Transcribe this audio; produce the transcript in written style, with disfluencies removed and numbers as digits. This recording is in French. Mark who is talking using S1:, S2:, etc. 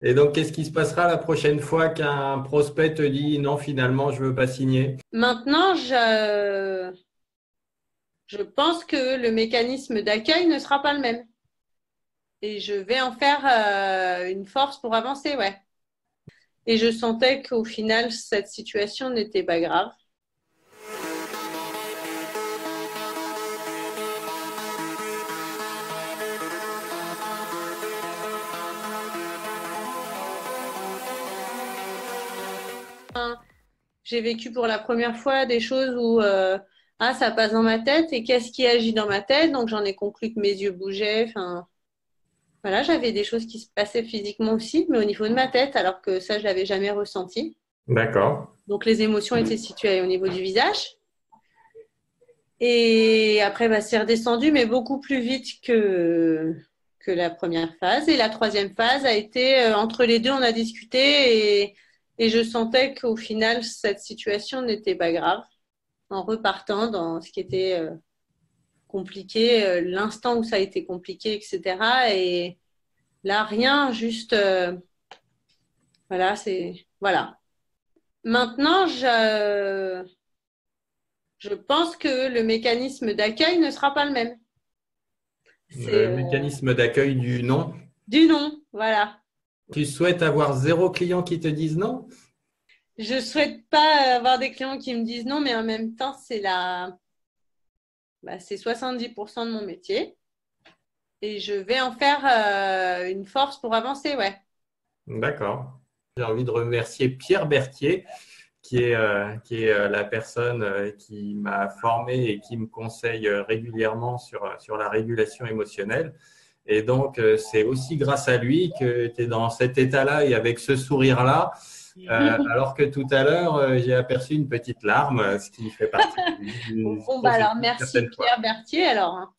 S1: Et donc, qu'est-ce qui se passera la prochaine fois qu'un prospect te dit non, finalement, je veux pas signer?
S2: Maintenant, je pense que le mécanisme d'accueil ne sera pas le même. Et je vais en faire une force pour avancer, ouais. Et je sentais qu'au final, cette situation n'était pas grave. J'ai vécu pour la première fois des choses où ça passe dans ma tête et qu'est-ce qui agit dans ma tête? Donc j'en ai conclu que mes yeux bougeaient. Enfin, voilà, j'avais des choses qui se passaient physiquement aussi, mais au niveau de ma tête, alors que ça, je l'avais jamais ressenti.
S1: D'accord.
S2: Donc les émotions étaient situées au niveau du visage. Et après, bah, c'est redescendu, mais beaucoup plus vite que la première phase. Et la troisième phase a été, entre les deux, on a discuté et je sentais qu'au final, cette situation n'était pas grave. En repartant dans ce qui était compliqué, l'instant où ça a été compliqué, etc. Et là, rien, juste, voilà, c'est, voilà. Maintenant, je pense que le mécanisme d'accueil ne sera pas le même. C'est
S1: Le mécanisme d'accueil du non.
S2: du non, voilà.
S1: Tu souhaites avoir zéro client qui te dise non?
S2: Je souhaite pas avoir des clients qui me disent non, mais en même temps, c'est 70% de mon métier et je vais en faire une force pour avancer, ouais.
S1: D'accord. J'ai envie de remercier Pierre Berthier, qui est la personne qui m'a formé et qui me conseille régulièrement sur la régulation émotionnelle. Et donc, c'est aussi grâce à lui que tu es dans cet état-là et avec ce sourire-là, alors que tout à l'heure, j'ai aperçu une petite larme, ce qui fait partie du
S2: Bon, bah alors
S1: processus
S2: merci
S1: certaines fois.
S2: Pierre Berthier alors, hein.